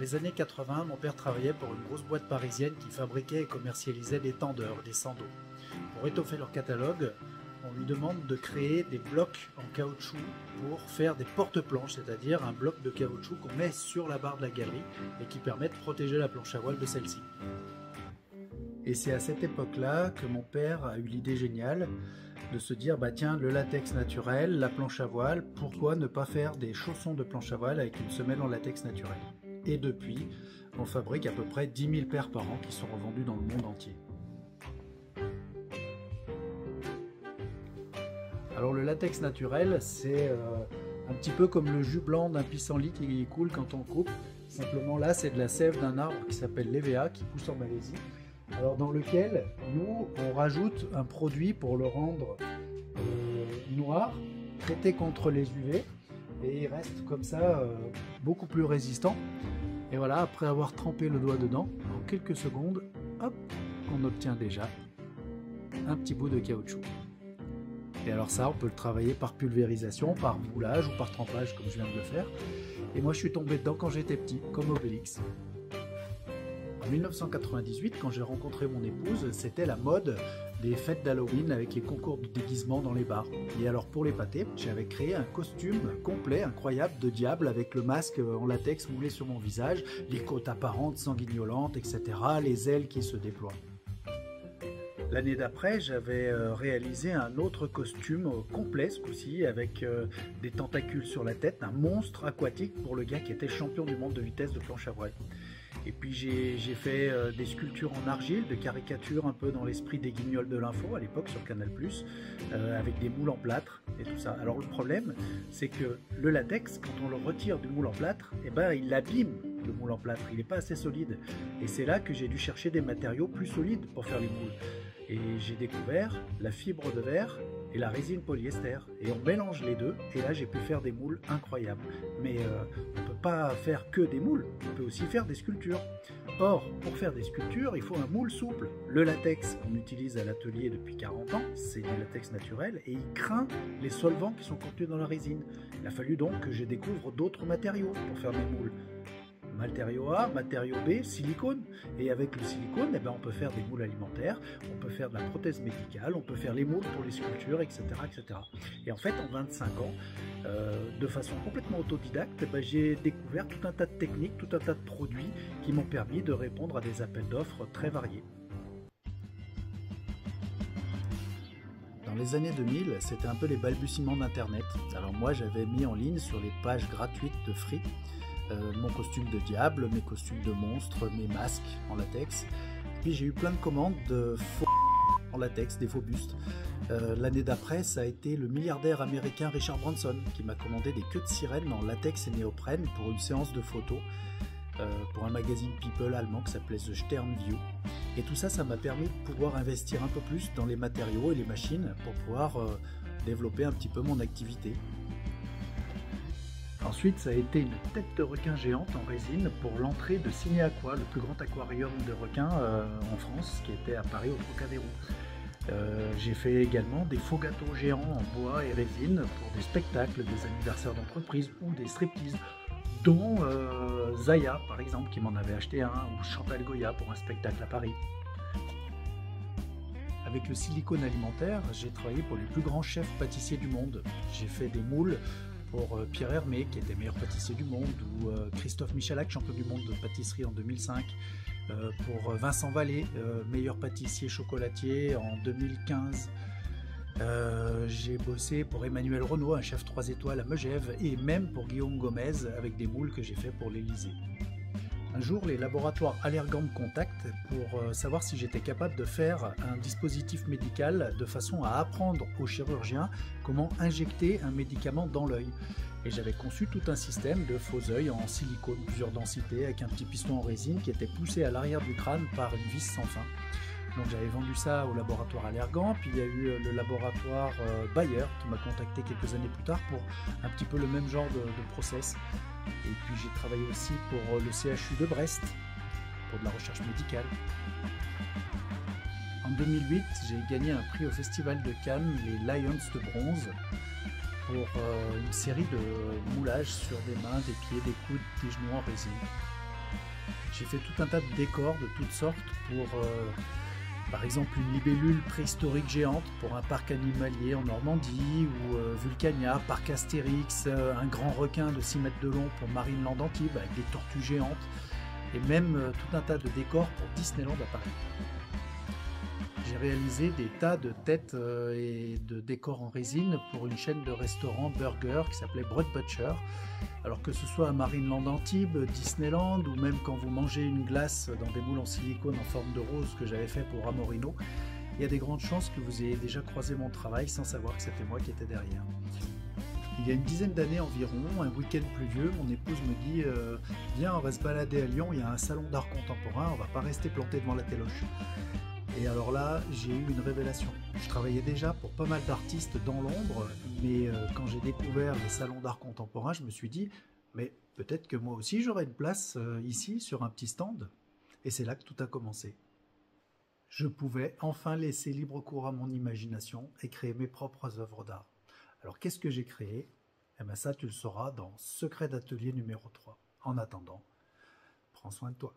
les années 80, mon père travaillait pour une grosse boîte parisienne qui fabriquait et commercialisait des tendeurs, des sandos. Pour étoffer leur catalogue, on lui demande de créer des blocs en caoutchouc pour faire des porte-planches, c'est-à-dire un bloc de caoutchouc qu'on met sur la barre de la galerie et qui permet de protéger la planche à voile de celle-ci. Et c'est à cette époque-là que mon père a eu l'idée géniale de se dire, bah tiens, le latex naturel, la planche à voile, pourquoi ne pas faire des chaussons de planche à voile avec une semelle en latex naturel? Et depuis, on fabrique à peu près 10 000 paires par an qui sont revendues dans le monde entier. Alors le latex naturel, c'est un petit peu comme le jus blanc d'un pissenlit qui coule quand on coupe. Simplement là, c'est de la sève d'un arbre qui s'appelle l'EVA, qui pousse en Malaisie. Alors dans lequel, nous, on rajoute un produit pour le rendre noir, traité contre les UV, et il reste comme ça beaucoup plus résistant. Et voilà, après avoir trempé le doigt dedans, en quelques secondes, hop, on obtient déjà un petit bout de caoutchouc. Et alors ça, on peut le travailler par pulvérisation, par moulage ou par trempage, comme je viens de le faire. Et moi, je suis tombé dedans quand j'étais petit, comme Obélix. En 1998, quand j'ai rencontré mon épouse, c'était la mode des fêtes d'Halloween avec les concours de déguisement dans les bars. Et alors pour l'épater, j'avais créé un costume complet, incroyable, de diable avec le masque en latex moulé sur mon visage, les côtes apparentes, sanguignolantes, etc., les ailes qui se déploient. L'année d'après, j'avais réalisé un autre costume complet ce coup-ci avec des tentacules sur la tête, un monstre aquatique pour le gars qui était champion du monde de vitesse de planche à voile. Et puis j'ai fait des sculptures en argile, de caricatures un peu dans l'esprit des Guignols de l'info à l'époque sur Canal+, avec des moules en plâtre et tout ça. Alors le problème, c'est que le latex, quand on le retire du moule en plâtre, eh ben, il abîme le moule en plâtre, il n'est pas assez solide. Et c'est là que j'ai dû chercher des matériaux plus solides pour faire les moules. Et j'ai découvert la fibre de verre et la résine polyester. Et on mélange les deux, et là j'ai pu faire des moules incroyables. Mais on ne peut pas faire que des moules, on peut aussi faire des sculptures. Or, pour faire des sculptures, il faut un moule souple. Le latex qu'on utilise à l'atelier depuis 40 ans, c'est du latex naturel, et il craint les solvants qui sont contenus dans la résine. Il a fallu donc que je découvre d'autres matériaux pour faire mes moules. Matériau A, matériau B, silicone. Et avec le silicone, eh ben, on peut faire des moules alimentaires, on peut faire de la prothèse médicale, on peut faire les moules pour les sculptures, etc. etc. Et en fait, en 25 ans, de façon complètement autodidacte, eh ben, j'ai découvert tout un tas de techniques, tout un tas de produits qui m'ont permis de répondre à des appels d'offres très variés. Dans les années 2000, c'était un peu les balbutiements d'Internet. Alors moi, j'avais mis en ligne sur les pages gratuites de Free mon costume de diable, mes costumes de monstre, mes masques en latex. Puis j'ai eu plein de commandes de faux en latex, des faux bustes. L'année d'après, ça a été le milliardaire américain Richard Branson qui m'a commandé des queues de sirène en latex et néoprène pour une séance de photos pour un magazine People allemand qui s'appelait The Stern View. Et tout ça, ça m'a permis de pouvoir investir un peu plus dans les matériaux et les machines pour pouvoir développer un petit peu mon activité. Ensuite, ça a été une tête de requin géante en résine pour l'entrée de Ciné Aqua, le plus grand aquarium de requins en France, qui était à Paris au Trocadéro. J'ai fait également des faux gâteaux géants en bois et résine pour des spectacles, des anniversaires d'entreprise ou des striptease, dont Zaya par exemple qui m'en avait acheté un, ou Chantal Goya pour un spectacle à Paris. Avec le silicone alimentaire, j'ai travaillé pour les plus grands chefs pâtissiers du monde. J'ai fait des moules pour Pierre Hermé, qui était meilleur pâtissier du monde, ou Christophe Michalak, champion du monde de pâtisserie en 2005, pour Vincent Vallée, meilleur pâtissier chocolatier en 2015. J'ai bossé pour Emmanuel Renaud, un chef 3 étoiles à Megève, et même pour Guillaume Gomez, avec des moules que j'ai fait pour l'Élysée. Un jour, les laboratoires Allergan me contactent pour savoir si j'étais capable de faire un dispositif médical de façon à apprendre aux chirurgiens comment injecter un médicament dans l'œil. Et j'avais conçu tout un système de faux œils en silicone, plusieurs densités, avec un petit piston en résine qui était poussé à l'arrière du crâne par une vis sans fin. Donc j'avais vendu ça au laboratoire Allergan, puis il y a eu le laboratoire Bayer qui m'a contacté quelques années plus tard pour un petit peu le même genre de process. Et puis j'ai travaillé aussi pour le CHU de Brest, pour de la recherche médicale. En 2008, j'ai gagné un prix au Festival de Cannes, les Lions de bronze, pour une série de moulages sur des mains, des pieds, des coudes, des genoux en résine. J'ai fait tout un tas de décors de toutes sortes pour, par exemple, une libellule préhistorique géante pour un parc animalier en Normandie, ou Vulcania, parc Astérix, un grand requin de 6 mètres de long pour Marineland Antibes avec des tortues géantes, et même tout un tas de décors pour Disneyland à Paris. J'ai réalisé des tas de têtes et de décors en résine pour une chaîne de restaurants burger qui s'appelait Bread Butcher. Alors que ce soit à Marineland Antibes, Disneyland, ou même quand vous mangez une glace dans des moules en silicone en forme de rose que j'avais fait pour Amorino, il y a des grandes chances que vous ayez déjà croisé mon travail sans savoir que c'était moi qui étais derrière. Il y a une dizaine d'années environ, un week-end pluvieux, mon épouse me dit viens, on va se balader à Lyon, il y a un salon d'art contemporain, on va pas rester planté devant la téloche. Et alors là, j'ai eu une révélation. Je travaillais déjà pour pas mal d'artistes dans l'ombre, mais quand j'ai découvert les salons d'art contemporain, je me suis dit, mais peut-être que moi aussi j'aurai une place ici, sur un petit stand. Et c'est là que tout a commencé. Je pouvais enfin laisser libre cours à mon imagination et créer mes propres œuvres d'art. Alors qu'est-ce que j'ai créé? Eh bien ça, tu le sauras dans Secret d'atelier numéro 3. En attendant, prends soin de toi.